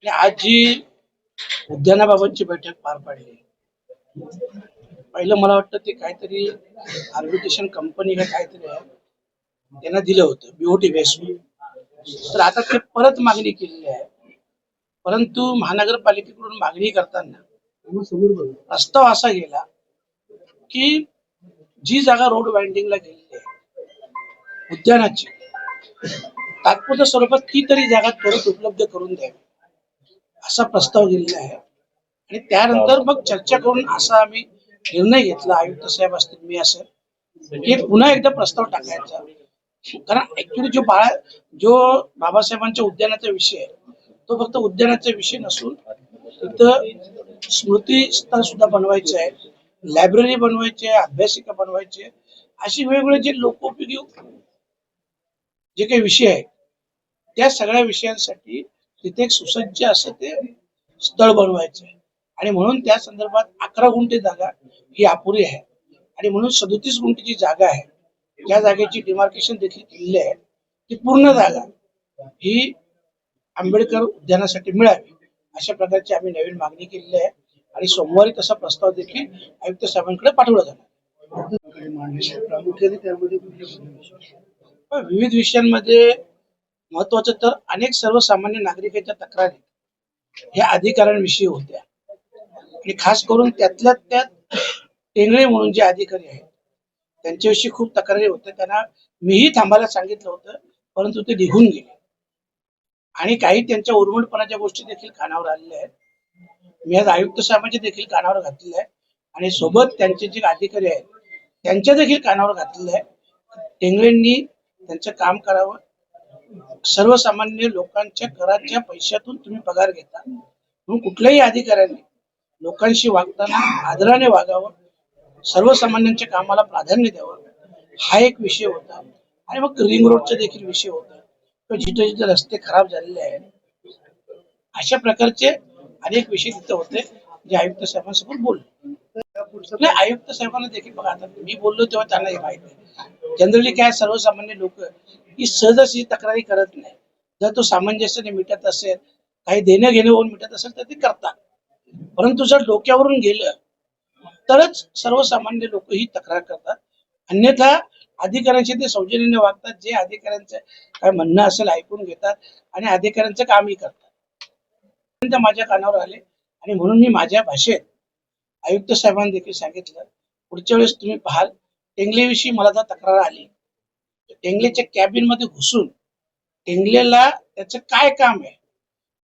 आणि आज जी उद्यानाबाबतची बैठक पार पाडली, पहिलं मला वाटतं ते काहीतरी आर्बिट्रेशन कंपनी हे काहीतरी आहे त्यांना दिलं होतं बीओटी बेसवर. तर आता ते परत मागणी केलेली आहे. परंतु महानगरपालिकेकडून मागणी करताना प्रस्ताव असा गेला की जी जागा रोड वाइंडिंगला गेलेली आहे उद्यानाची, तात्पुरत्या स्वरूपात ती तरी जागा त्वरित उपलब्ध करून द्यावी असा प्रस्ताव गेलेला आहे. आणि त्यानंतर मग चर्चा करून असा आम्ही निर्णय घेतला, आयुक्त साहेब असतील, मी असेल, की पुन्हा एकदा प्रस्ताव टाकायचा. कारण ऍक्च्युली जो बाबासाहेबांच्या उद्यानाचा विषय आहे तो फक्त उद्यानाचा विषय नसून तिथं स्मृती स्थळ सुद्धा बनवायचे आहे, लायब्ररी बनवायची आहे, अभ्यासिका बनवायची आहे, अशी वेगवेगळे जे लोकोपयोगी जे काही विषय आहेत त्या सगळ्या विषयांसाठी तिथे एक सुसज्ज असं ते स्थळ बनवायचं आहे. आणि म्हणून त्या संदर्भात 11 गुंठे जागा ही अपुरी आहे आणि म्हणून 37 गुंठेची जागा आहे. त्या जागेची डिमार्केशन देखील केलेली आहे. ती पूर्ण जागा ही आंबेडकर उद्यानासाठी मिळावी अशा प्रकारची आम्ही नवीन मागणी केलेली आहे आणि सोमवारी तसा प्रस्ताव देखील आयुक्त साहेबांकडे पाठवला जाणार. प्रामुख्याने त्यामध्ये विविध विषयांमध्ये महत्वाचं तर अनेक सर्वसामान्य नागरिकांच्या तक्रारी ह्या अधिकाऱ्यांविषयी होत्या आणि खास करून त्यातल्या त्यात टेंगळे म्हणून जे अधिकारी आहेत त्यांच्याविषयी खूप तक्रारी होत्या. त्यांना मीही थांबायला सांगितलं होतं, परंतु ते निघून गेले आणि काही त्यांच्या उर्मटपणाच्या गोष्टी देखील कानावर आलेल्या आहेत. मी आज आयुक्त साहेबांचे देखील कानावर घातलेले आहे आणि सोबत त्यांचे जे अधिकारी आहेत त्यांच्या देखील कानावर घातलेले आहे. टेंगळेंनी त्यांचं काम करावं. सर्वसामान्य लोकांच्या कराच्या पैशातून तुम्ही पगार घेता, म्हणून कुठल्याही अधिकाऱ्यांनी लोकांशी वागताना आदराने वागावं, सर्वसामान्यांच्या कामाला प्राधान्य द्यावं, हा एक विषय होता. आणि मग रिंग रोडचा देखील विषय होता. जिथे जिथे रस्ते खराब झालेले आहेत अशा प्रकारचे अनेक विषय तिथे होते जे आयुक्त साहेबांसमोर बोलले. आयुक्त साहेबांना देखील बघा, आता मी बोललो तेव्हा त्यांना हे माहिती आहे. जनरली काय सर्वसामान्य लोक ही सहजच तक्रारी करत नाही. जर तो सामंजस्याने मिटत असेल, काही देणं घेणं होऊन मिटत असेल तर ते करतात. परंतु जर डोक्यावरून गेलं तरच सर्वसामान्य लोक ही तक्रार करतात. अन्यथा अधिकाऱ्यांशी ते सौजन्याने वागतात. जे अधिकाऱ्यांचं काय म्हणणं असेल ऐकून घेतात आणि अधिकाऱ्यांचं कामही करतात. माझ्या कानावर आले आणि म्हणून मी माझ्या भाषेत आयुक्त साहेबांनी देखील सांगितलं, पुढच्या वेळेस तुम्ही पाहाल टेंगलेविषयी मला जर तक्रार आली टेंगलेच्या कॅबिन मध्ये घुसून टेंगलेला त्याचं काय काम आहे